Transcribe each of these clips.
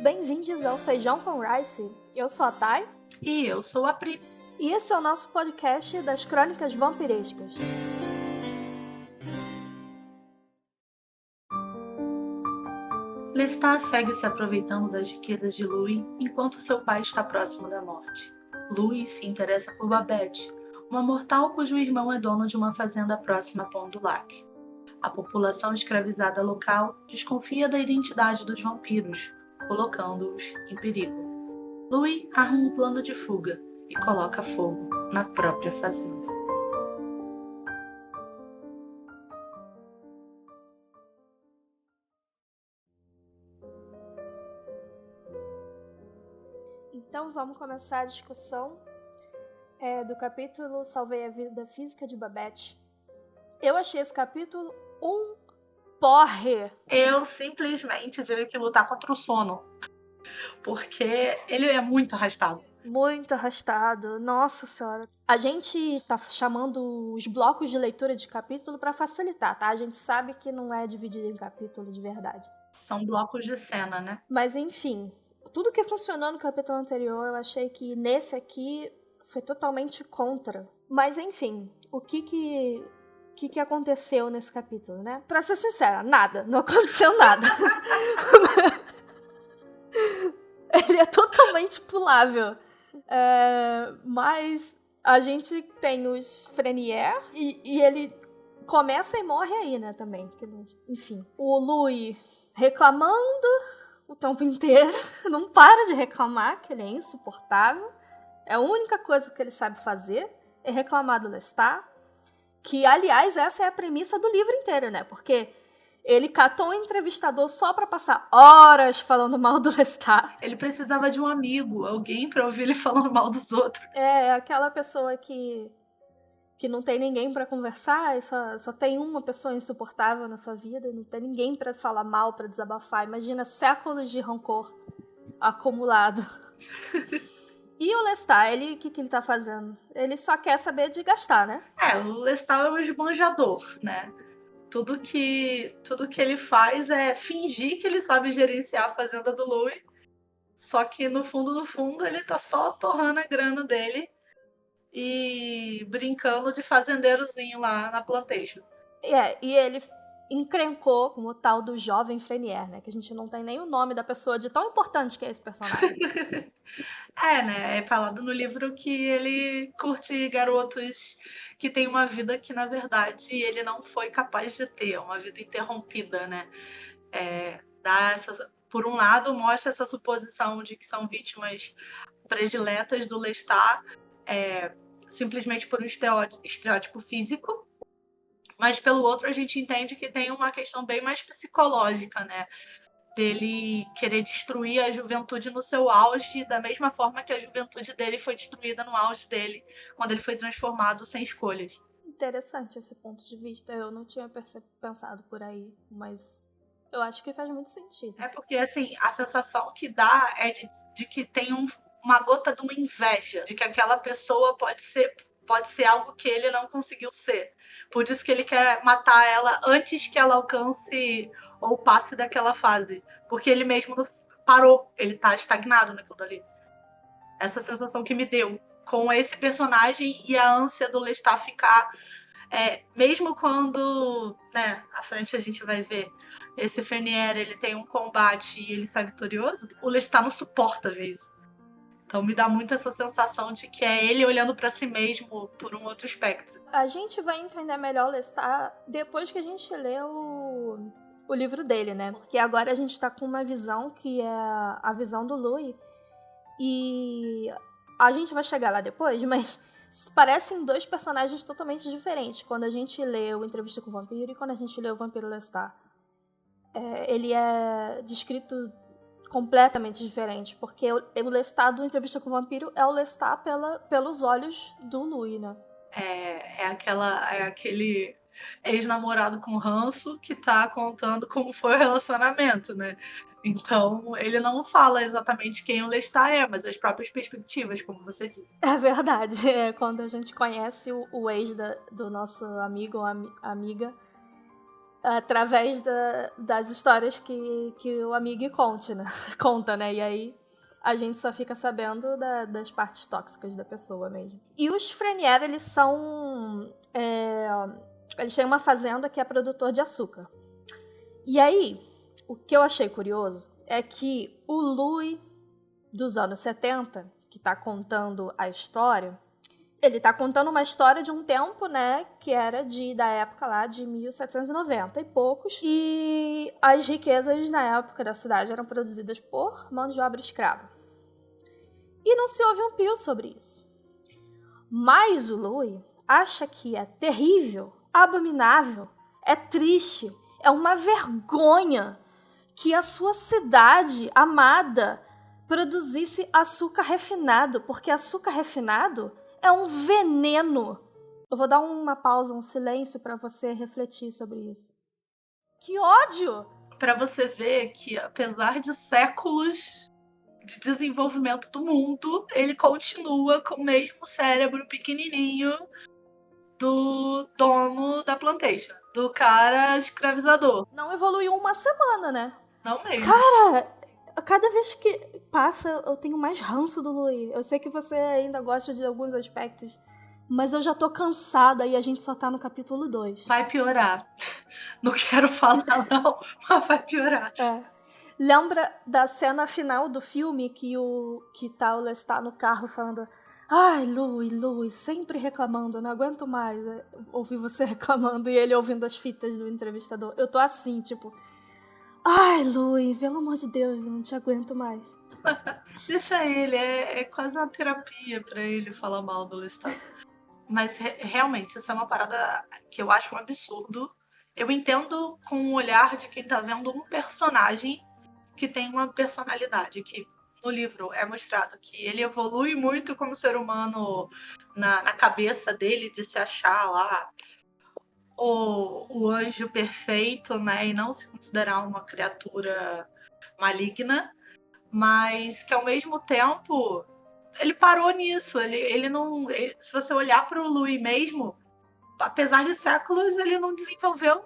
bem-vindos ao Feijão com Rice. Eu sou a Thay. E eu sou a Pri. E esse é o nosso podcast das Crônicas Vampirescas. Lestat segue se aproveitando das riquezas de Louis enquanto seu pai está próximo da morte. Louis se interessa por Babette, uma mortal cujo irmão é dono de uma fazenda próxima a Pont du Lac. A população escravizada local desconfia da identidade dos vampiros, colocando-os em perigo. Louis arma um plano de fuga e coloca fogo na própria fazenda. Então vamos começar a discussão do capítulo Salvei a Vida Física de Babette. Eu achei esse capítulo um porre. Eu simplesmente tive que lutar contra o sono, porque ele é muito arrastado. Muito arrastado, nossa senhora. A gente tá chamando os blocos de leitura de capítulo pra facilitar, tá? A gente sabe que não é dividido em capítulo de verdade. São blocos de cena, né? Mas enfim, tudo que funcionou no capítulo anterior, eu achei que nesse aqui foi totalmente contra. Mas enfim, o que aconteceu nesse capítulo, né? Pra ser sincera, nada. Não aconteceu nada. Ele é totalmente pulável. Mas a gente tem os Frenier e ele começa e morre aí, né, também. Enfim. O Louis reclamando o tempo inteiro. Não para de reclamar, que ele é insuportável. É a única coisa que ele sabe fazer é reclamar do Lestat. Que, aliás, essa é a premissa do livro inteiro, né? Porque ele catou um entrevistador só pra passar horas falando mal do Lestat. Ele precisava de um amigo, alguém pra ouvir ele falando mal dos outros. É, aquela pessoa que não tem ninguém pra conversar, e só tem uma pessoa insuportável na sua vida, não tem ninguém pra falar mal, pra desabafar. Imagina séculos de rancor acumulado. E o Lestat, o que ele tá fazendo? Ele só quer saber de gastar, né? O Lestat é um esbanjador, né? Tudo que ele faz é fingir que ele sabe gerenciar a fazenda do Louis, só que no fundo ele tá só torrando a grana dele e brincando de fazendeirozinho lá na plantation. E ele encrencou com o tal do jovem Frenier, né? Que a gente não tem nem o nome da pessoa de tão importante que é esse personagem. Né? É falado no livro que ele curte garotos que têm uma vida que, na verdade, ele não foi capaz de ter, uma vida interrompida, né? Por um lado, mostra essa suposição de que são vítimas prediletas do Lestat, simplesmente por um estereótipo físico, mas pelo outro a gente entende que tem uma questão bem mais psicológica, né? Dele querer destruir a juventude no seu auge, da mesma forma que a juventude dele foi destruída no auge dele, quando ele foi transformado sem escolhas. Interessante esse ponto de vista, eu não tinha pensado por aí, mas eu acho que faz muito sentido. É porque, assim, a sensação que dá é de que tem uma gota de uma inveja, de que aquela pessoa pode ser algo que ele não conseguiu ser. Por isso que ele quer matar ela antes que ela alcance ou passe daquela fase. Porque ele mesmo parou, ele tá estagnado naquilo dali. Essa sensação que me deu com esse personagem e a ânsia do Lestat ficar... mesmo quando, né, à frente a gente vai ver esse Frenier, ele tem um combate e ele sai vitorioso, o Lestat não suporta ver isso. Então me dá muito essa sensação de que é ele olhando pra si mesmo por um outro espectro. A gente vai entender melhor o Lestat depois que a gente lê o livro dele, né? Porque agora a gente tá com uma visão que é a visão do Louis. E a gente vai chegar lá depois, mas parecem dois personagens totalmente diferentes quando a gente lê o Entrevista com o Vampiro e quando a gente lê o Vampiro Lestat. Ele é descrito completamente diferente, porque o Lestat do Entrevista com o Vampiro é o Lestat pelos olhos do Louis, né? É aquele ex-namorado com ranço que tá contando como foi o relacionamento, né? Então, ele não fala exatamente quem o Lestat é, mas as próprias perspectivas, como você disse. É verdade. Quando a gente conhece o ex do nosso amigo ou amiga, através das histórias que o amigo conta, né? E aí a gente só fica sabendo das partes tóxicas da pessoa mesmo. E os Frenier, eles são... eles têm uma fazenda que é produtor de açúcar. E aí, o que eu achei curioso é que o Louis dos anos 70, que tá contando a história, ele tá contando uma história de um tempo, né, que era da época lá de 1790 e poucos, e as riquezas na época da cidade eram produzidas por mão de obra escrava. E não se ouve um pio sobre isso. Mas o Louis acha que é terrível, abominável, é triste, é uma vergonha que a sua cidade amada produzisse açúcar refinado, porque açúcar refinado é um veneno. Eu vou dar uma pausa, um silêncio para você refletir sobre isso. Que ódio! Para você ver que, apesar de séculos de desenvolvimento do mundo, ele continua com o mesmo cérebro pequenininho do dono da plantation, do cara escravizador. Não evoluiu uma semana, né? Não mesmo. Cara, cada vez que passa, eu tenho mais ranço do Louis. Eu sei que você ainda gosta de alguns aspectos, mas eu já tô cansada e a gente só tá no capítulo 2. Vai piorar. Não quero falar, não, mas vai piorar. Lembra da cena final do filme que tá o Lestat no carro falando: ai, Louis, sempre reclamando, não aguento mais ouvir você reclamando, e ele ouvindo as fitas do entrevistador. Eu tô assim, tipo... Ai, Louis, pelo amor de Deus, não te aguento mais. Deixa ele, é quase uma terapia pra ele falar mal do Lestat. Mas realmente, isso é uma parada que eu acho um absurdo. Eu entendo com o olhar de quem tá vendo um personagem que tem uma personalidade, que no livro é mostrado que ele evolui muito como ser humano na cabeça dele, de se achar lá o anjo perfeito, né, e não se considerar uma criatura maligna, mas que ao mesmo tempo ele parou nisso, ele não... se você olhar para o Louis mesmo, apesar de séculos, ele não desenvolveu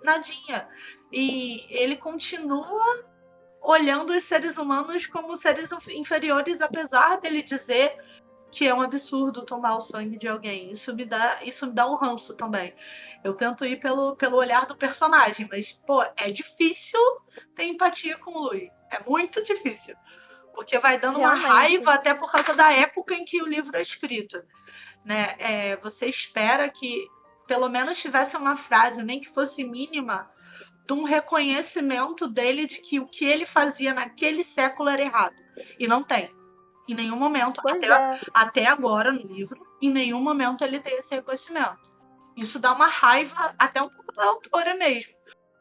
nadinha. E ele continua olhando os seres humanos como seres inferiores, apesar dele dizer que é um absurdo tomar o sangue de alguém. Isso me dá um ranço também. Eu tento ir pelo olhar do personagem, mas, pô, é difícil ter empatia com o Louis. É muito difícil. Porque vai dando Realmente. Uma raiva até por causa da época em que o livro é escrito. Né? Você espera que pelo menos tivesse uma frase, nem que fosse mínima, de um reconhecimento dele de que o que ele fazia naquele século era errado. E não tem. Em nenhum momento, até agora no livro, em nenhum momento ele tem esse reconhecimento. Isso dá uma raiva até um pouco da autora mesmo.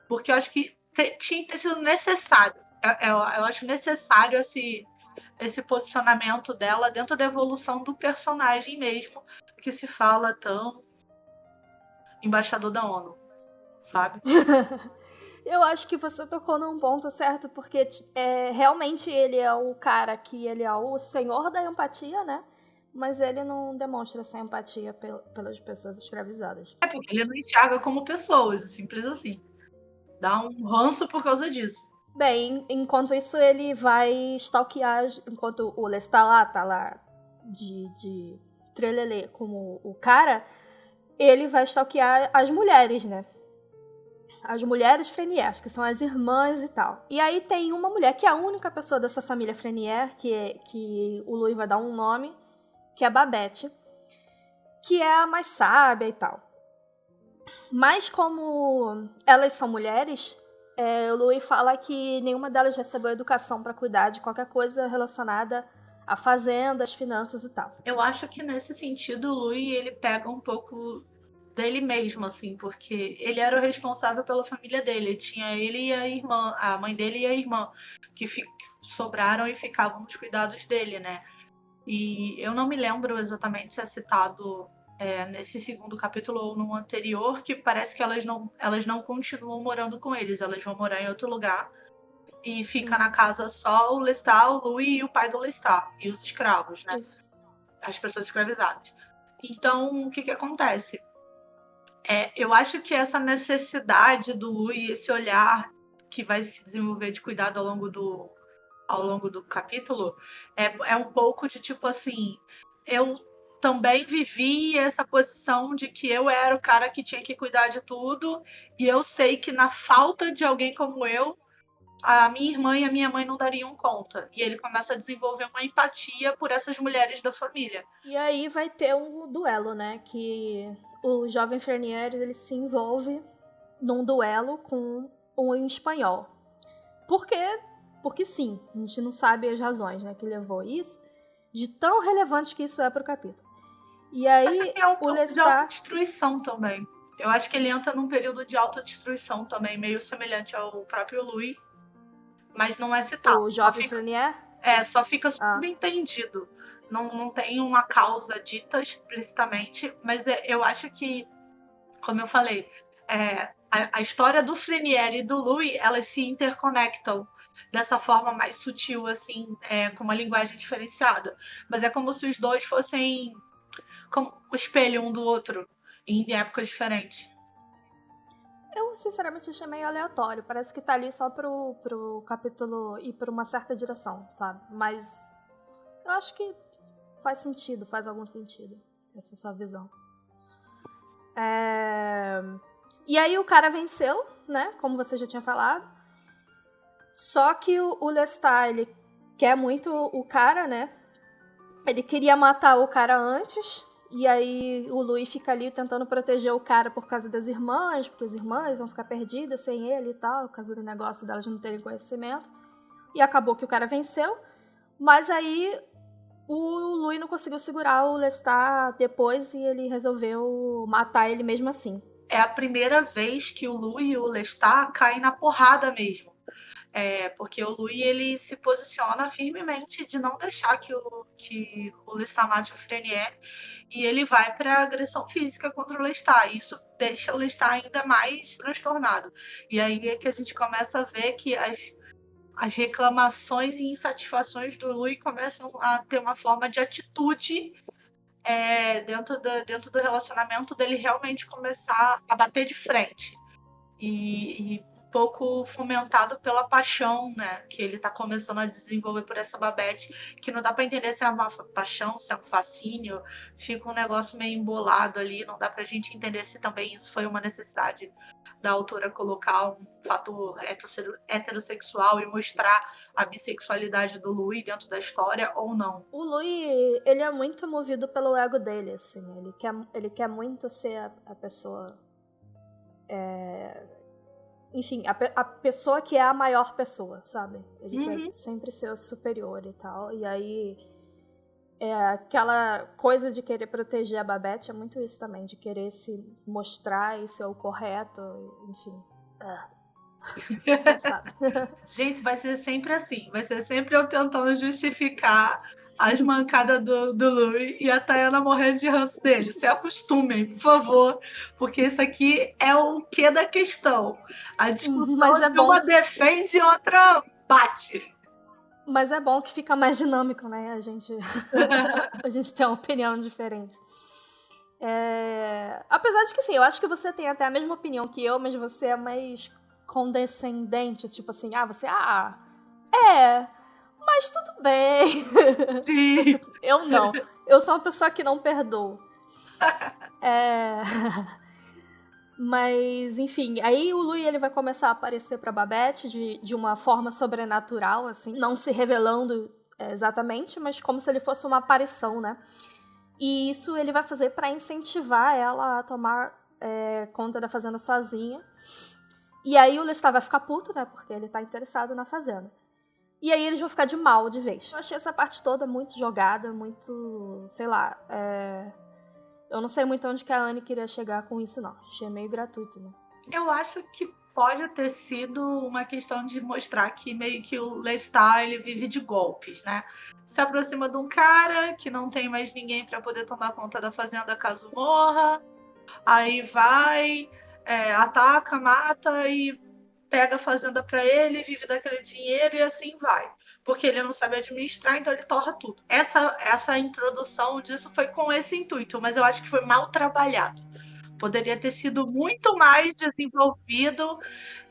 Porque eu acho que tinha que ter sido necessário. Eu acho necessário esse posicionamento dela dentro da evolução do personagem mesmo, que se fala tão embaixador da ONU, sabe? Eu acho que você tocou num ponto certo, porque realmente ele é o cara que ele é o senhor da empatia, né? Mas ele não demonstra essa empatia pelas pessoas escravizadas. É porque ele não enxerga como pessoas, simples assim. Dá um ranço por causa disso. Bem, enquanto isso ele vai stalkear, enquanto o Lestat tá lá de trelelê como o cara, ele vai stalkear as mulheres, né? As mulheres Frenier, que são as irmãs e tal. E aí tem uma mulher que é a única pessoa dessa família Frenier, que o Louis vai dar um nome, que é a Babette, que é a mais sábia e tal. Mas como elas são mulheres, o Louis fala que nenhuma delas recebeu educação para cuidar de qualquer coisa relacionada à fazenda, às finanças e tal. Eu acho que nesse sentido o Louis ele pega um pouco dele mesmo, assim, porque ele era o responsável pela família dele. Ele tinha ele e a irmã, a mãe dele e a irmã, que sobraram e ficavam nos cuidados dele, né? E eu não me lembro exatamente se é citado nesse segundo capítulo ou no anterior, que parece que elas não continuam morando com eles, elas vão morar em outro lugar. E fica na casa só o Lestat, o Louis e o pai do Lestat, e os escravos, né? Isso. As pessoas escravizadas. Então, o que acontece? Eu acho que essa necessidade do Louis, esse olhar que vai se desenvolver de cuidado ao longo do capítulo, é um pouco de tipo assim, eu também vivi essa posição de que eu era o cara que tinha que cuidar de tudo, e eu sei que na falta de alguém como eu, a minha irmã e a minha mãe não dariam conta. E ele começa a desenvolver uma empatia por essas mulheres da família. E aí vai ter um duelo, né? Que o jovem Frenier, ele se envolve num duelo com um espanhol. Por quê? Porque sim, a gente não sabe as razões, né, que levou isso, de tão relevante que isso é pro capítulo. E aí, acho que é um o pouco de Lestat... autodestruição também. Eu acho que ele entra num período de autodestruição também, meio semelhante ao próprio Louis, mas não é citado. O jovem Frenier? Só fica subentendido. Não tem uma causa dita explicitamente, mas eu acho que, como eu falei, a história do Frenier e do Louis, elas se interconectam dessa forma mais sutil, assim, com uma linguagem diferenciada. Mas é como se os dois fossem como o espelho um do outro, em épocas diferentes. Eu, sinceramente, achei meio aleatório. Parece que tá ali só pro capítulo ir pra uma certa direção, sabe? Mas eu acho que faz sentido, faz algum sentido. Essa é a sua visão. E aí o cara venceu, né? Como você já tinha falado. Só que o Lestat, ele quer muito o cara, né? Ele queria matar o cara antes. E aí o Louis fica ali tentando proteger o cara por causa das irmãs, porque as irmãs vão ficar perdidas sem ele e tal, por causa do negócio delas não terem conhecimento. E acabou que o cara venceu. Mas aí o Louis não conseguiu segurar o Lestat depois e ele resolveu matar ele mesmo assim. É a primeira vez que o Louis e o Lestat caem na porrada mesmo. Porque o Louis, ele se posiciona firmemente de não deixar que o Lestat mate o Frenier, e ele vai para agressão física contra o Lestat. Isso deixa o Lestat ainda mais transtornado. E aí é que a gente começa a ver que as reclamações e insatisfações do Louis começam a ter uma forma de atitude dentro do relacionamento, dele realmente começar a bater de frente. E um pouco fomentado pela paixão, né, que ele está começando a desenvolver por essa Babette, que não dá para entender se é uma paixão, se é um fascínio, fica um negócio meio embolado ali, não dá pra gente entender se também isso foi uma necessidade da autora colocar um fator heterossexual e mostrar a bissexualidade do Louis dentro da história ou não. O Louis, ele é muito movido pelo ego dele, assim, ele quer muito ser a pessoa... Enfim, a pessoa que é a maior pessoa, sabe? Ele quer sempre ser o superior e tal. E aí, aquela coisa de querer proteger a Babette é muito isso também, de querer se mostrar e ser o correto, enfim. Sabe? Gente, vai ser sempre assim. Vai ser sempre eu tentando justificar as mancadas do Louis e a Tayana morrendo de ranço dele. Se acostumem, por favor, porque isso aqui é o quê da questão. A discussão de uma defende e outra bate. Mas é bom que fica mais dinâmico, né? A gente tem uma opinião diferente. Apesar de que, sim, eu acho que você tem até a mesma opinião que eu, mas você é mais condescendente, tipo assim, mas tudo bem. Sim. Eu não. Eu sou uma pessoa que não perdoa. Mas, enfim, aí o Louis, ele vai começar a aparecer pra Babette de uma forma sobrenatural, assim, não se revelando exatamente, mas como se ele fosse uma aparição, né? E isso ele vai fazer pra incentivar ela a tomar conta da fazenda sozinha. E aí o Lestat vai ficar puto, né? Porque ele tá interessado na fazenda. E aí eles vão ficar de mal de vez. Eu achei essa parte toda muito jogada, muito, sei lá, eu não sei muito onde que a Anne queria chegar com isso, não. Achei meio gratuito, né? Eu acho que pode ter sido uma questão de mostrar que meio que o Lestat, ele vive de golpes, né? Se aproxima de um cara que não tem mais ninguém para poder tomar conta da fazenda caso morra. Aí vai, ataca, mata e pega a fazenda para ele, vive daquele dinheiro e assim vai. Porque ele não sabe administrar, então ele torra tudo. Essa introdução disso foi com esse intuito, mas eu acho que foi mal trabalhado. Poderia ter sido muito mais desenvolvido.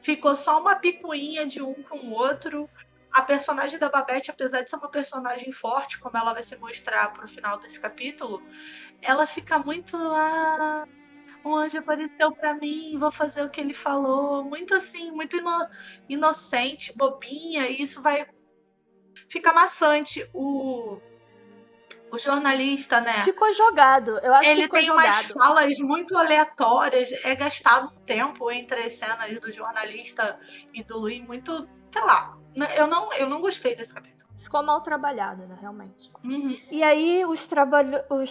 Ficou só uma picuinha de um com o outro. A personagem da Babette, apesar de ser uma personagem forte, como ela vai se mostrar pro final desse capítulo, ela fica muito lá. Um anjo apareceu pra mim, vou fazer o que ele falou. Muito assim, muito inocente, bobinha, e isso vai ficar maçante. O jornalista, né? Ficou jogado. Eu acho que Ele ficou tem umas jogado. falas muito aleatórias. É gastado um tempo entre as cenas do jornalista e do Louis, muito, sei lá. Eu não gostei desse capítulo. Ficou mal trabalhado, né, realmente. Uhum. E aí os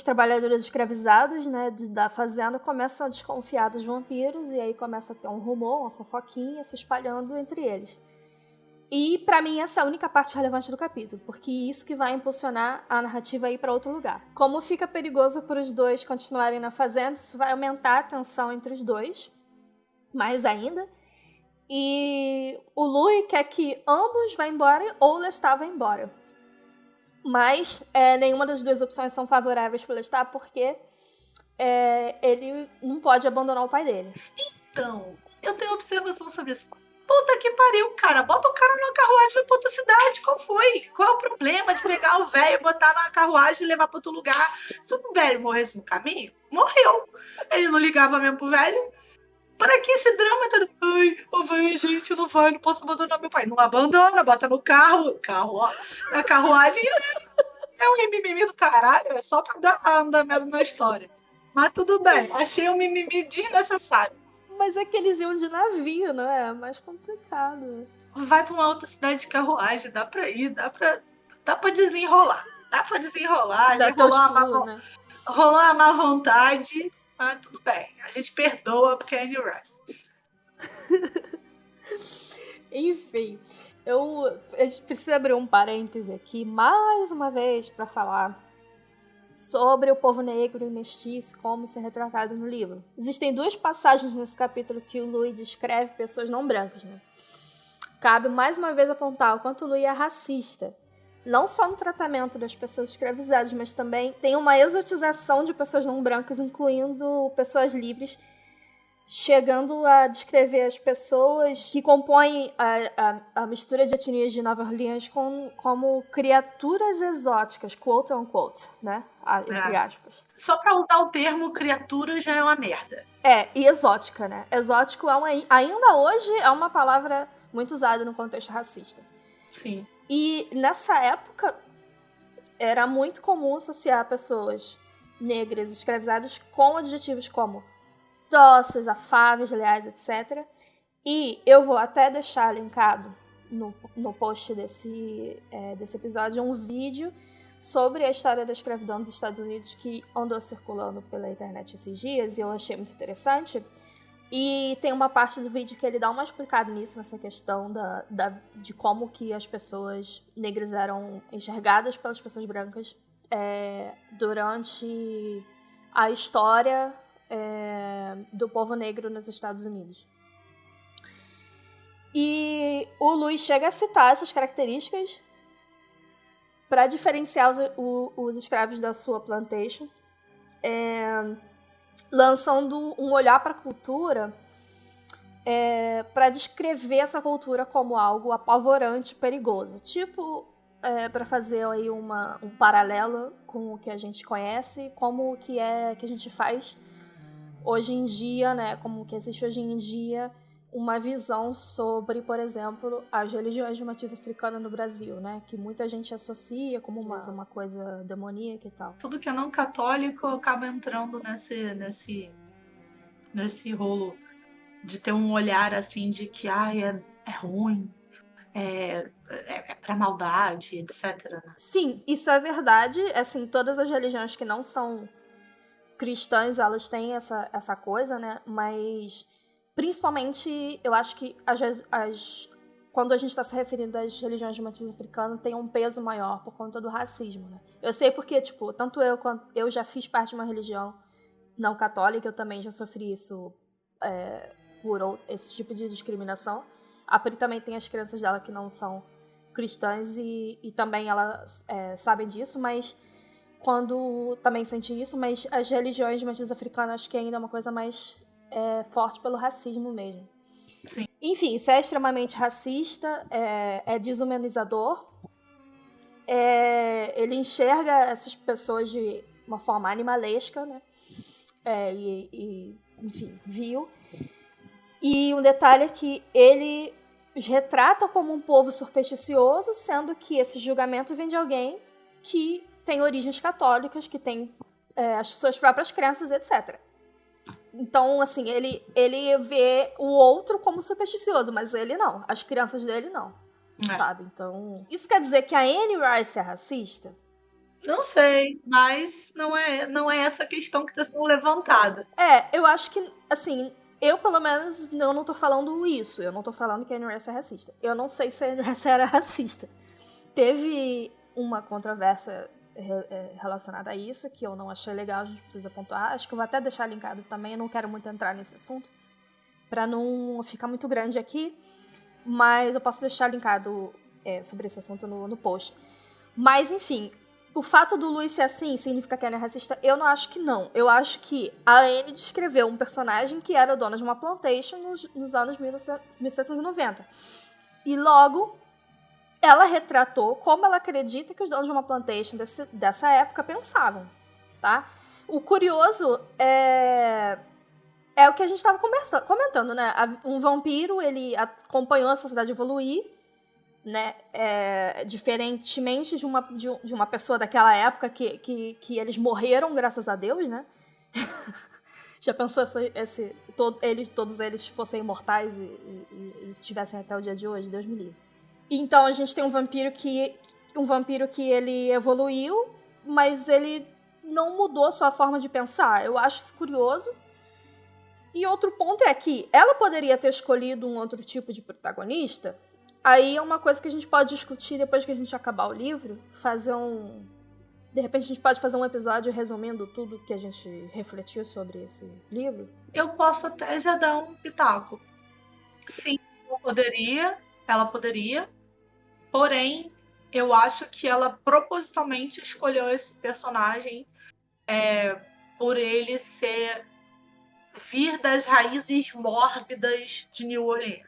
trabalhadores escravizados, né, da fazenda começam a desconfiar dos vampiros e aí começa a ter um rumor, uma fofoquinha se espalhando entre eles. E pra mim essa é a única parte relevante do capítulo, porque isso que vai impulsionar a narrativa a ir pra outro lugar. Como fica perigoso para os dois continuarem na fazenda, isso vai aumentar a tensão entre os dois, mais ainda. E o Louis quer que ambos vá embora ou o Lestat vá embora. Mas nenhuma das duas opções são favoráveis para o Lestat porque ele não pode abandonar o pai dele. Então, eu tenho observação sobre isso. Puta que pariu, cara. Bota o cara numa carruagem e pra outra cidade. Qual foi? Qual é o problema de pegar o velho, botar numa carruagem e levar pra outro lugar? Se o velho morresse no caminho, morreu. Ele não ligava mesmo pro velho. Para que esse drama? Ai, ô velho, gente, não vai, não posso abandonar meu pai. Não abandona, bota no carro, ó, na carruagem. É um mimimi do caralho, é só pra dar andamento na história. Mas tudo bem, achei um mimimi desnecessário. Mas é que eles iam de navio, não é? É mais complicado. Vai pra uma outra cidade de carruagem, dá pra ir, dá pra desenrolar. Dá pra desenrolar, Dá teus pulos, né? Rolar uma má vontade, mas tudo bem. A gente perdoa porque é Anne Rice. Enfim, a gente precisa abrir um parêntese aqui, mais uma vez, para falar sobre o povo negro e mestiço, como isso é retratado no livro. Existem duas passagens nesse capítulo que o Louis descreve pessoas não brancas, né? Cabe mais uma vez apontar o quanto o Louis é racista. Não só no tratamento das pessoas escravizadas, mas também tem uma exotização de pessoas não brancas, incluindo pessoas livres, chegando a descrever as pessoas que compõem a mistura de etnias de Nova Orleans como criaturas exóticas, quote unquote, né? Entre aspas. Só pra usar o termo criatura já é uma merda. E exótica, né? Exótico ainda hoje é uma palavra muito usada no contexto racista. Sim. E nessa época era muito comum associar pessoas negras escravizadas com adjetivos como dóceis, afáveis, leais, etc. E eu vou até deixar linkado no post desse episódio um vídeo sobre a história da escravidão nos Estados Unidos que andou circulando pela internet esses dias e eu achei muito interessante. E tem uma parte do vídeo que ele dá uma explicada nisso, nessa questão de como que as pessoas negras eram enxergadas pelas pessoas brancas durante a história do povo negro nos Estados Unidos. E o Louis chega a citar essas características para diferenciar os escravos da sua plantation, lançando um olhar para a cultura para descrever essa cultura como algo apavorante, perigoso. Tipo, para fazer aí um paralelo com o que a gente conhece, como que a gente faz hoje em dia, né? Como que existe hoje em dia uma visão sobre, por exemplo, as religiões de matriz africana no Brasil, né? Que muita gente associa como uma coisa demoníaca e tal. Tudo que é não católico acaba entrando nesse rolo de ter um olhar assim de que é ruim, é pra maldade, etc. Sim, isso é verdade. Assim, todas as religiões que não são cristãs, elas têm essa coisa, né? Mas, principalmente, eu acho que quando a gente está se referindo às religiões de matriz africana, tem um peso maior por conta do racismo, né? Eu sei porque, tipo, tanto eu quanto eu já fiz parte de uma religião não católica, eu também já sofri isso por esse tipo de discriminação. A Pri também tem as crenças dela que não são cristãs e também elas sabem disso, mas quando também senti isso, mas as religiões de matriz africana acho que ainda é uma coisa mais forte pelo racismo mesmo. Sim. Enfim, isso é extremamente racista, é desumanizador. Ele enxerga essas pessoas de uma forma animalesca, né? Enfim, vil. E um detalhe é que ele os retrata como um povo supersticioso, sendo que esse julgamento vem de alguém que tem origens católicas, que tem as suas próprias crenças, etc. Então, assim, ele vê o outro como supersticioso, mas ele não. As crianças dele não. Sabe? Então, isso quer dizer que a Anne Rice é racista? Não sei, mas não é essa questão que está sendo levantada. Eu acho que, assim, eu pelo menos não tô falando isso. Eu não tô falando que a Anne Rice é racista. Eu não sei se a Anne Rice era racista. Teve uma controvérsia relacionada a isso, que eu não achei legal, a gente precisa pontuar. Acho que eu vou até deixar linkado também, eu não quero muito entrar nesse assunto, pra não ficar muito grande aqui, mas eu posso deixar linkado sobre esse assunto no post. Mas, enfim, o fato do Louis ser assim significa que a Anne é racista? Eu não acho que não. Eu acho que a Anne descreveu um personagem que era dona de uma plantation nos anos 1790. E logo ela retratou como ela acredita que os donos de uma plantation dessa época pensavam, tá? O curioso é o que a gente estava comentando, né? Um vampiro, ele acompanhou a sociedade evoluir, né? Diferentemente de uma pessoa daquela época que eles morreram, graças a Deus, né? Já pensou todos eles fossem imortais e tivessem até o dia de hoje? Deus me livre. Então a gente tem um vampiro que ele evoluiu, mas ele não mudou sua forma de pensar. Eu acho isso curioso. E outro ponto é que ela poderia ter escolhido um outro tipo de protagonista. Aí é uma coisa que a gente pode discutir depois que a gente acabar o livro. De repente a gente pode fazer um episódio resumindo tudo que a gente refletiu sobre esse livro. Eu posso até já dar um pitaco. Sim, ela poderia. Porém, eu acho que ela propositalmente escolheu esse personagem por ele vir das raízes mórbidas de New Orleans.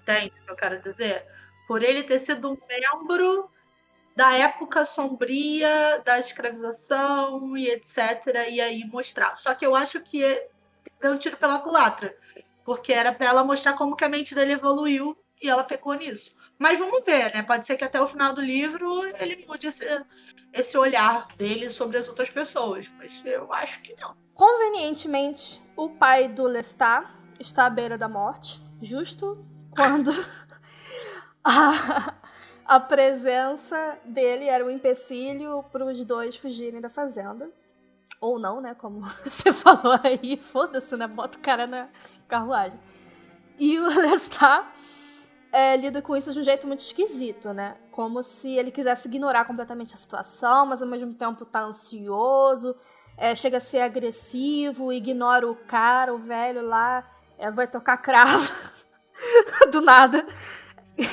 Entende o que eu quero dizer? Por ele ter sido um membro da época sombria da escravização e etc. E aí mostrar. Só que eu acho que deu um tiro pela culatra. Porque era para ela mostrar como que a mente dele evoluiu e ela pecou nisso. Mas vamos ver, né? Pode ser que até o final do livro ele mude esse olhar dele sobre as outras pessoas. Mas eu acho que não. Convenientemente, o pai do Lestat está à beira da morte, justo quando a presença dele era um empecilho para os dois fugirem da fazenda. Ou não, né? Como você falou aí, foda-se, né? Bota o cara na carruagem. E o Lestat lida com isso de um jeito muito esquisito, né? Como se ele quisesse ignorar completamente a situação, mas ao mesmo tempo tá ansioso, chega a ser agressivo, ignora o cara, o velho lá, vai tocar cravo do nada.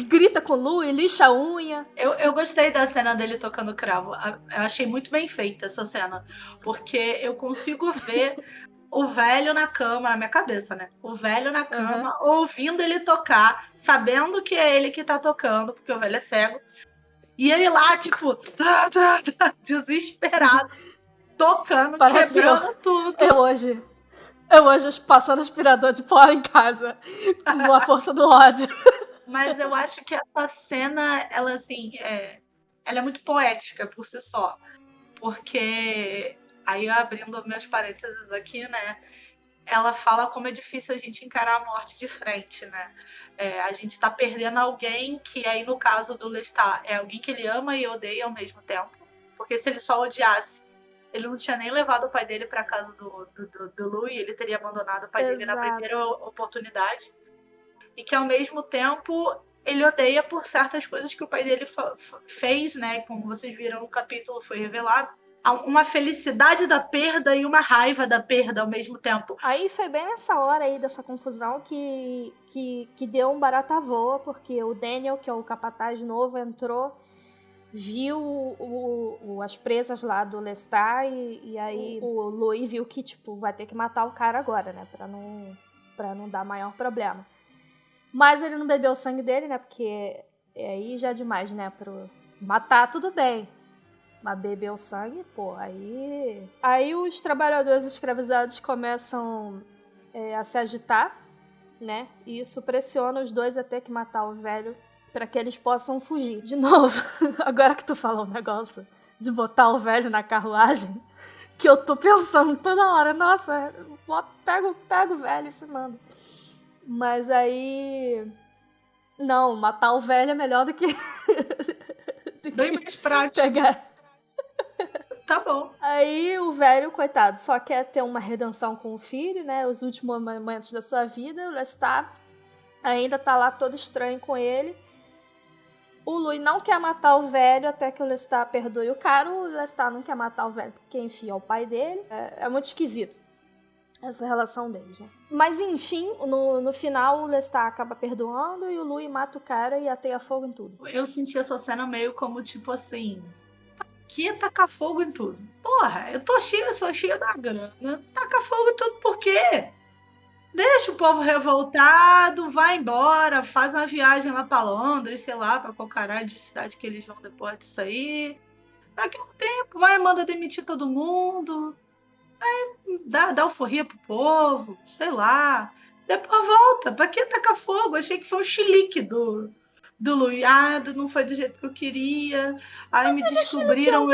Grita com o Lu e lixa a unha. Eu gostei da cena dele tocando cravo. Eu achei muito bem feita essa cena. Porque eu consigo ver o velho na cama, na minha cabeça, né? O velho na cama, ouvindo ele tocar, sabendo que é ele que tá tocando, porque o velho é cego. E ele lá, tipo, desesperado, tocando, parece quebrando tudo. Eu hoje passando aspirador de pó em casa, com a força do ódio. Mas eu acho que essa cena, ela assim, ela é muito poética por si só. Porque, aí abrindo meus parênteses aqui, né? Ela fala como é difícil a gente encarar a morte de frente, né? A gente tá perdendo alguém que aí, no caso do Lestat, é alguém que ele ama e odeia ao mesmo tempo. Porque se ele só odiasse, ele não tinha nem levado o pai dele pra casa do Louis, ele teria abandonado o pai dele na primeira oportunidade. E que, ao mesmo tempo, ele odeia por certas coisas que o pai dele fez, né? Como vocês viram no capítulo, foi revelado. Uma felicidade da perda e uma raiva da perda ao mesmo tempo. Aí foi bem nessa hora aí dessa confusão que deu um barata voa, porque o Daniel, que é o capataz novo, entrou viu as presas lá do Lestat e aí o Louis viu que, tipo, vai ter que matar o cara agora, né? Pra não dar maior problema. Mas ele não bebeu o sangue dele, né? Porque aí já é demais, né? Pro matar, tudo bem. Mas beber o sangue, pô, aí... Aí os trabalhadores escravizados começam a se agitar, né? E isso pressiona os dois a ter que matar o velho pra que eles possam fugir. De novo, agora que tu falou um negócio de botar o velho na carruagem, que eu tô pensando toda hora, nossa, pega o velho e se manda. Mas aí... Não, matar o velho é melhor do que... Bem mais prático. Pegar... Tá bom. Aí o velho, coitado, só quer ter uma redenção com o filho, né? Os últimos momentos da sua vida. O Lestat ainda tá lá todo estranho com ele. O Louis não quer matar o velho até que o Lestat perdoe o cara. O Lestat não quer matar o velho porque, enfim, é o pai dele. É muito esquisito essa relação deles, né? Mas, enfim, no final o Lestat acaba perdoando e o Louis mata o cara e ateia fogo em tudo. Eu senti essa cena meio como, tipo assim... Que tacar fogo em tudo? Porra, eu sou cheia da grana. Taca fogo em tudo por quê? Deixa o povo revoltado, vai embora, faz uma viagem lá pra Londres, sei lá, pra qual caralho de cidade que eles vão depois disso aí. Daqui a um tempo, vai, manda demitir todo mundo. Aí dá alforria pro povo, sei lá. Depois volta. Pra que tacar fogo? Achei que foi um chilique do Louis. Não foi do jeito que eu queria. Aí me descobriram,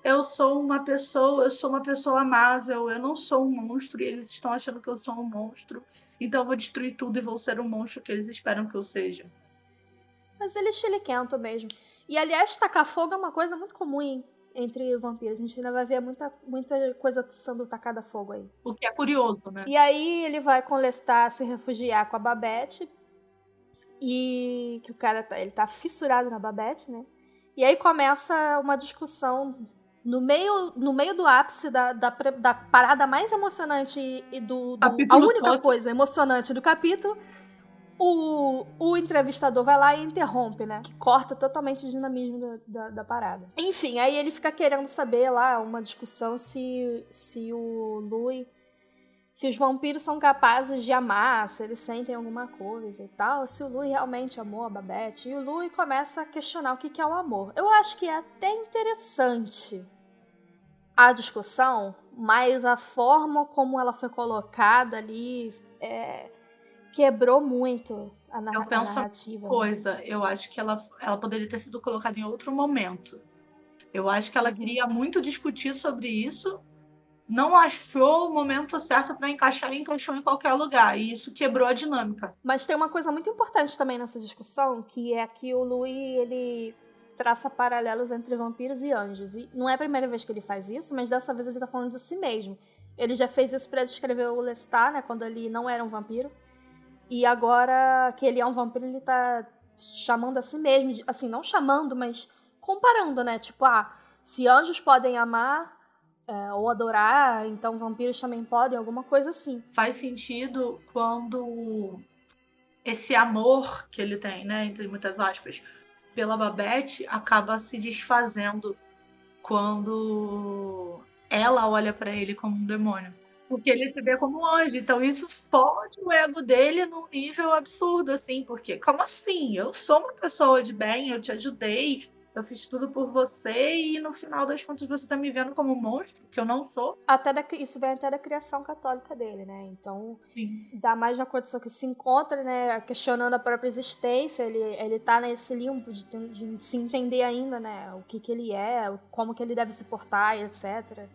eu sou uma pessoa amável, eu não sou um monstro, e eles estão achando que eu sou um monstro. Então eu vou destruir tudo e vou ser o monstro que eles esperam que eu seja. Mas ele é chiliquento mesmo. E aliás, tacar fogo é uma coisa muito comum entre vampiros. A gente ainda vai ver muita coisa sendo tacada a fogo aí. O que é curioso, né? E aí ele vai com o Lestat se refugiar com a Babette. E que o cara ele tá fissurado na Babette, né? E aí começa uma discussão no meio do ápice da parada mais emocionante e a única coisa emocionante do capítulo. O entrevistador vai lá e interrompe, né? Que corta totalmente o dinamismo da parada. Enfim, aí ele fica querendo saber lá, uma discussão se o Louis... Se os vampiros são capazes de amar, se eles sentem alguma coisa e tal, se o Louis realmente amou a Babette. E o Louis começa a questionar o que é o amor. Eu acho que é até interessante a discussão, mas a forma como ela foi colocada ali quebrou muito a narrativa. Eu penso uma coisa, né? Eu acho que ela poderia ter sido colocada em outro momento. Eu acho que ela queria muito discutir sobre isso, não achou o momento certo para encaixar e encaixou em qualquer lugar. E isso quebrou a dinâmica. Mas tem uma coisa muito importante também nessa discussão, que é que o Louis, ele traça paralelos entre vampiros e anjos. E não é a primeira vez que ele faz isso, mas dessa vez ele tá falando de si mesmo. Ele já fez isso para descrever o Lestat, né, quando ele não era um vampiro. E agora que ele é um vampiro, ele tá chamando a si mesmo, assim, não chamando, mas comparando, né? Tipo, se anjos podem amar... ou adorar, então vampiros também podem, alguma coisa assim. Faz sentido quando esse amor que ele tem, né, entre muitas aspas, pela Babette, acaba se desfazendo quando ela olha para ele como um demônio. Porque ele se vê como um anjo. Então isso fode o ego dele num nível absurdo, assim. Porque, como assim? Eu sou uma pessoa de bem, eu te ajudei, eu fiz tudo por você e no final das contas você tá me vendo como um monstro, que eu não sou. Isso vem até da criação católica dele, né? Então, sim, dá mais na condição que se encontra, né? Questionando a própria existência, ele tá nesse limbo de se entender ainda, né? O que ele é, como que ele deve se portar e etc.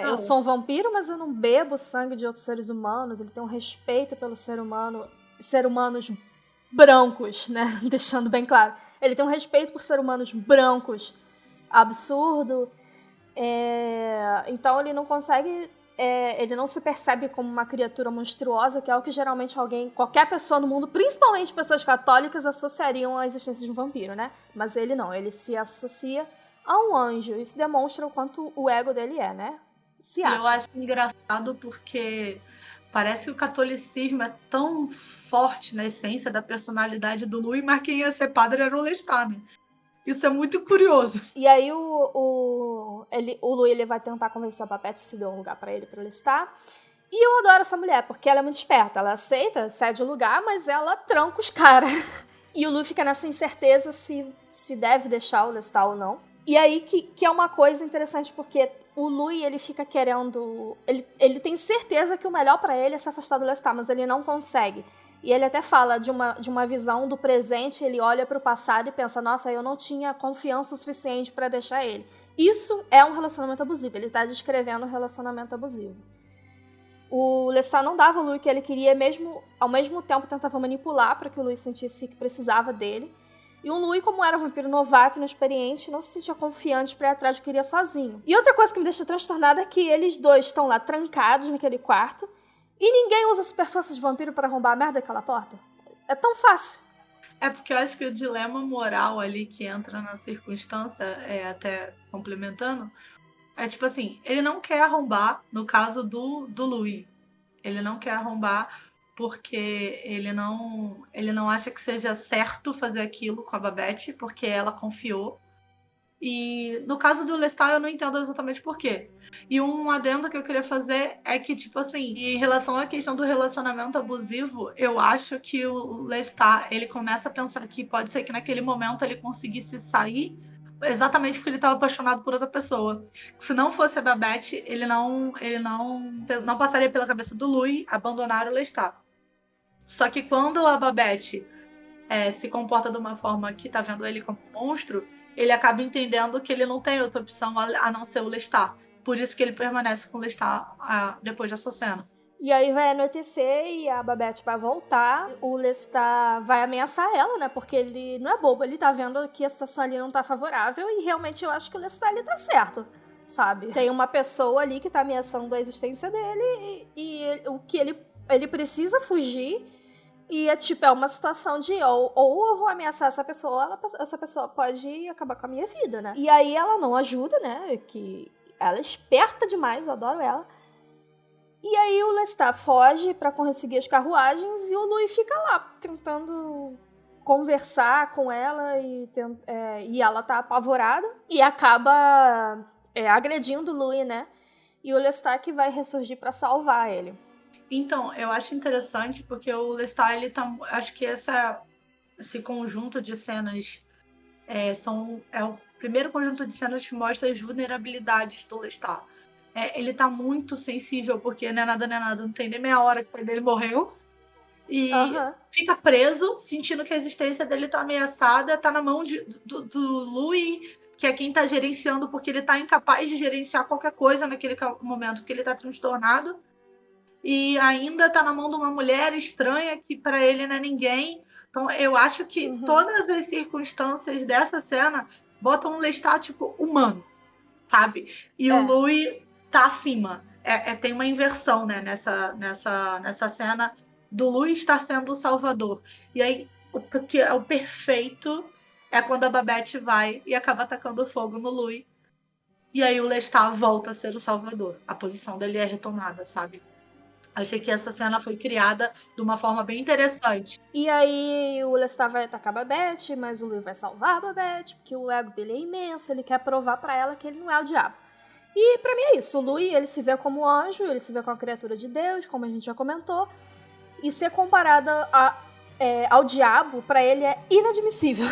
Eu sou um vampiro, mas eu não bebo sangue de outros seres humanos. Ele tem um respeito pelo ser humano, humanos brancos, né? Deixando bem claro. Ele tem um respeito por seres humanos brancos absurdo. Então ele não consegue... ele não se percebe como uma criatura monstruosa, que é o que geralmente qualquer pessoa no mundo, principalmente pessoas católicas, associariam à existência de um vampiro, né? Mas ele não. Ele se associa a um anjo. Isso demonstra o quanto o ego dele é, né? Eu acho engraçado porque... Parece que o catolicismo é tão forte na essência da personalidade do Louis, mas quem ia ser padre era o Lestat, né? Isso é muito curioso. E aí o Louis ele vai tentar convencer a Babette se deu um lugar pra ele Lestat. E eu adoro essa mulher, porque ela é muito esperta. Ela aceita, cede o lugar, mas ela tranca os caras. E o Louis fica nessa incerteza se deve deixar o Lestat ou não. E aí que é uma coisa interessante, porque o Louis, ele fica querendo... Ele tem certeza que o melhor pra ele é se afastar do Lestat, mas ele não consegue. E ele até fala de uma visão do presente, ele olha pro passado e pensa, nossa, eu não tinha confiança o suficiente pra deixar ele. Isso é um relacionamento abusivo, ele tá descrevendo um relacionamento abusivo. O Lestat não dava ao Louis o que ele queria, ao mesmo tempo tentava manipular para que o Louis sentisse que precisava dele. E o Louis, como era um vampiro novato e inexperiente, não se sentia confiante para ir atrás do que queria sozinho. E outra coisa que me deixa transtornada é que eles dois estão lá trancados naquele quarto e ninguém usa super força de vampiro para arrombar a merda daquela porta. É tão fácil. É porque eu acho que o dilema moral ali que entra na circunstância, até complementando, é tipo assim, ele não quer arrombar, no caso do Louis. Ele não quer arrombar porque ele não acha que seja certo fazer aquilo com a Babette, porque ela confiou. E no caso do Lestat eu não entendo exatamente por quê. E um adendo que eu queria fazer é que, tipo assim, em relação à questão do relacionamento abusivo, eu acho que o Lestat, ele começa a pensar que pode ser que naquele momento ele conseguisse sair exatamente porque ele estava apaixonado por outra pessoa. Se não fosse a Babette, ele não passaria pela cabeça do Louis abandonar o Lestat. Só que quando a Babette se comporta de uma forma que tá vendo ele como um monstro, ele acaba entendendo que ele não tem outra opção a não ser o Lestat. Por isso que ele permanece com o Lestat depois dessa cena. E aí vai anoitecer e a Babette vai voltar. O Lestat vai ameaçar ela, né? Porque ele não é bobo, ele tá vendo que a situação ali não tá favorável e realmente eu acho que o Lestat ali tá certo, sabe? Tem uma pessoa ali que tá ameaçando a existência dele e o que ele precisa fugir. E é uma situação de ou eu vou ameaçar essa pessoa pode acabar com a minha vida, né? E aí ela não ajuda, né? Que ela é esperta demais, eu adoro ela. E aí o Lestat foge pra conseguir as carruagens e o Louis fica lá tentando conversar com ela e ela tá apavorada e acaba agredindo o Louis, né? E o Lestat que vai ressurgir pra salvar ele. Então, eu acho interessante porque o Lestat, ele tá. Acho que esse conjunto de cenas é o primeiro conjunto de cenas que mostra as vulnerabilidades do Lestat. Ele tá muito sensível, porque não é nada, não tem nem meia hora que o pai dele morreu. E fica preso, sentindo que a existência dele tá ameaçada, tá na mão do Louis, que é quem tá gerenciando, porque ele tá incapaz de gerenciar qualquer coisa naquele momento, porque ele tá transtornado. E ainda tá na mão de uma mulher estranha que para ele não é ninguém. Então eu acho que todas as circunstâncias dessa cena botam um Lestat tipo humano, sabe? E o Louis tá acima. Tem uma inversão, né, nessa cena do Louis estar sendo o salvador. E aí o que é o perfeito é quando a Babette vai e acaba atacando fogo no Louis. E aí o Lestat volta a ser o salvador. A posição dele é retomada, sabe? Achei que essa cena foi criada de uma forma bem interessante. E aí o Lestat vai atacar a Babette, mas o Louis vai salvar a Babette, porque o ego dele é imenso, ele quer provar pra ela que ele não é o diabo. E pra mim é isso, o Louis, ele se vê como anjo, ele se vê como a criatura de Deus, como a gente já comentou, e ser comparada ao diabo, pra ele é inadmissível.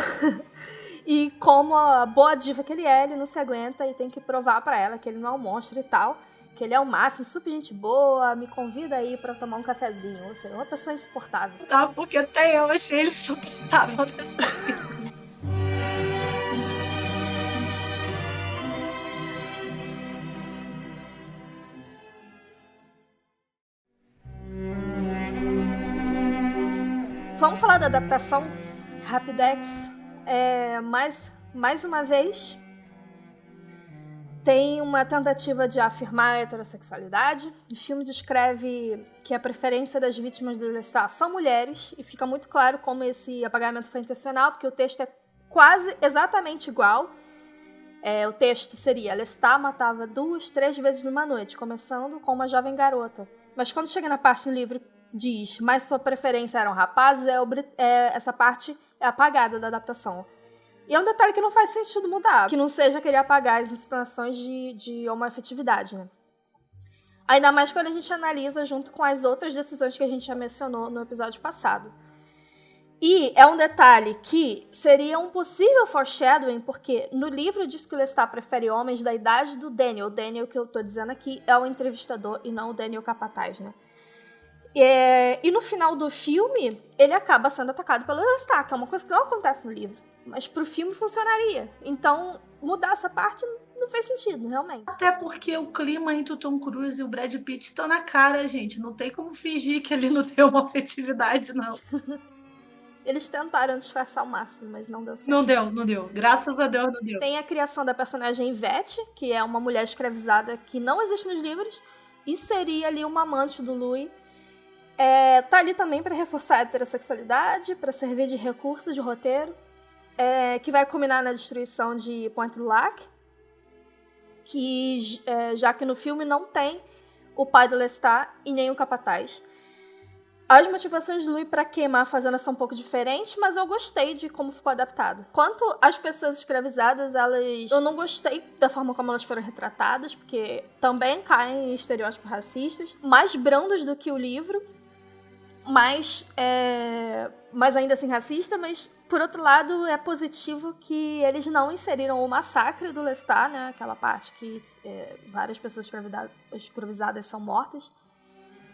E como a boa diva que ele é, ele não se aguenta e tem que provar pra ela que ele não é um monstro e tal, que ele é o máximo, super gente boa, me convida aí pra tomar um cafezinho. Ou seja, uma pessoa insuportável. Tá, porque até eu achei ele insuportável dessa filme. Vamos falar da adaptação Rapidex. Mais uma vez, tem uma tentativa de afirmar a heterossexualidade. O filme descreve que a preferência das vítimas do Lestat são mulheres, e fica muito claro como esse apagamento foi intencional, porque o texto é quase exatamente igual. O texto seria: Lestat matava 2, 3 vezes numa noite, começando com uma jovem garota. Mas quando chega na parte do livro diz, mas sua preferência eram rapazes, essa parte é apagada da adaptação. E é um detalhe que não faz sentido mudar, que não seja querer apagar as insinuações de homoafetividade, né? Ainda mais quando a gente analisa junto com as outras decisões que a gente já mencionou no episódio passado. E é um detalhe que seria um possível foreshadowing, porque no livro diz que o Lestat prefere homens da idade do Daniel. O Daniel que eu tô dizendo aqui é o entrevistador e não o Daniel Capataz, né? E no final do filme, ele acaba sendo atacado pelo Lestat, que é uma coisa que não acontece no livro. Mas pro filme funcionaria. Então, mudar essa parte não fez sentido, realmente. Até porque o clima entre o Tom Cruise e o Brad Pitt estão na cara, gente. Não tem como fingir que ele não tem uma afetividade, não. Eles tentaram disfarçar ao máximo, mas não deu certo. Não deu. Graças a Deus, não deu. Tem a criação da personagem Yvette, que é uma mulher escravizada que não existe nos livros, e seria ali uma amante do Louis. Tá ali também para reforçar a heterossexualidade, para servir de recurso de roteiro, que vai culminar na destruição de Pointe du Lac, que, já que no filme não tem o pai do Lestat e nem o capataz. As motivações do Louis para queimar a fazenda são um pouco diferentes, mas eu gostei de como ficou adaptado. Quanto às pessoas escravizadas, eu não gostei da forma como elas foram retratadas, porque também caem em estereótipos racistas, mais brandos do que o livro, mas ainda assim racista, mas por outro lado é positivo que eles não inseriram o massacre do Lestat, né, aquela parte que várias pessoas escravizadas são mortas,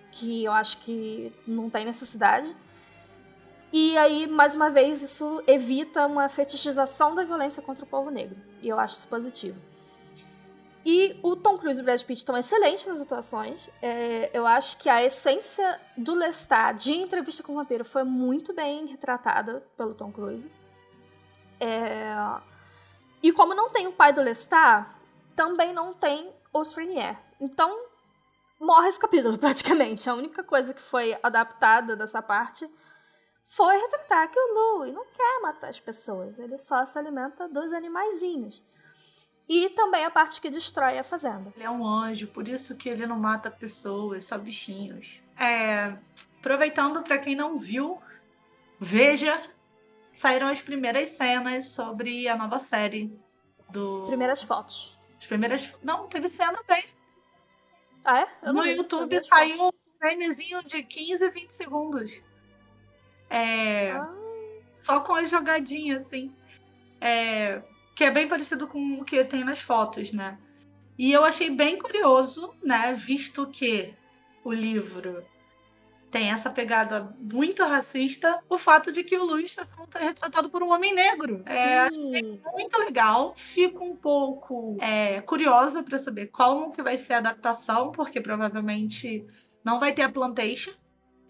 que eu acho que não tem necessidade. E aí, mais uma vez, isso evita uma fetichização da violência contra o povo negro. E eu acho isso positivo. E o Tom Cruise e o Brad Pitt estão excelentes nas atuações. Eu acho que a essência do Lestat de Entrevista com o Vampiro foi muito bem retratada pelo Tom Cruise. E como não tem o pai do Lestat, também não tem os Frenier. Então, morre esse capítulo, praticamente. A única coisa que foi adaptada dessa parte foi retratar que o Louis não quer matar as pessoas. Ele só se alimenta dos animaizinhos. E também a parte que destrói a fazenda. Ele é um anjo, por isso que ele não mata pessoas, só bichinhos. Aproveitando, para quem não viu, veja. Saíram as primeiras cenas sobre a nova série do... Primeiras fotos. Não, teve cena bem. Ah, é? No YouTube saiu um framezinho de 15, 20 segundos. Só com as jogadinhas, assim. Que é bem parecido com o que tem nas fotos, né? E eu achei bem curioso, né? Visto que o livro tem essa pegada muito racista, o fato de que o Louis está sendo retratado por um homem negro. Achei muito legal. Fico um pouco curiosa para saber como que vai ser a adaptação, porque provavelmente não vai ter a Plantation,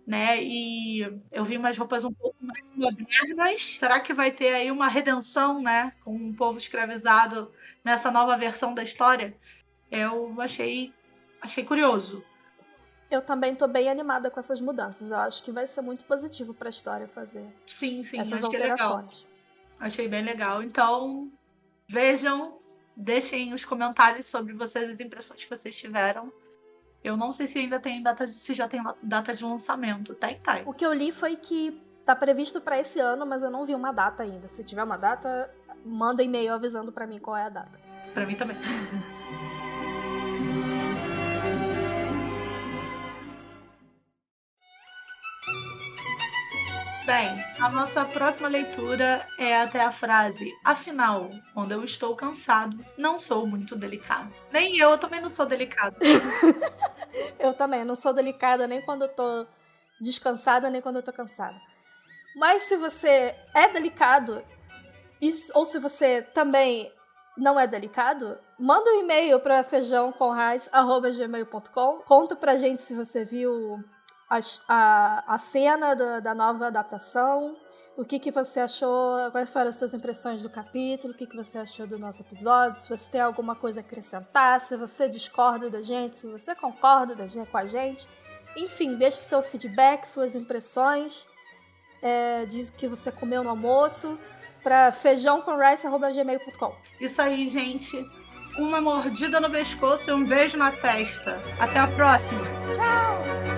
né? E eu vi umas roupas um pouco mais modernas. Será que vai ter aí uma redenção, né? Com um povo escravizado nessa nova versão da história? Eu achei curioso. Eu também tô bem animada com essas mudanças. Eu acho que vai ser muito positivo pra história fazer essas alterações. Achei bem legal. Então, vejam, deixem os comentários sobre vocês, as impressões que vocês tiveram. Eu não sei se ainda tem se já tem data de lançamento. Tem. O que eu li foi que tá previsto pra esse ano, mas eu não vi uma data ainda. Se tiver uma data, manda e-mail avisando pra mim qual é a data. Pra mim também. Bem, a nossa próxima leitura é até a frase: afinal, quando eu estou cansado, não sou muito delicado. Nem eu também não sou delicado. Eu também, não sou delicada nem quando eu tô descansada, nem quando eu tô cansada. Mas se você é delicado, ou se você também não é delicado, manda um e-mail para feijãocomrais@gmail.com. Conta pra gente se você viu a cena da nova adaptação, o que você achou, quais foram as suas impressões do capítulo, o que você achou do nosso episódio, se você tem alguma coisa a acrescentar, se você discorda da gente, se você concorda com a gente. Enfim, deixe seu feedback, suas impressões, diz o que você comeu no almoço, para feijãocomrice@gmail.com. Isso aí, gente. Uma mordida no pescoço e um beijo na testa. Até a próxima. Tchau!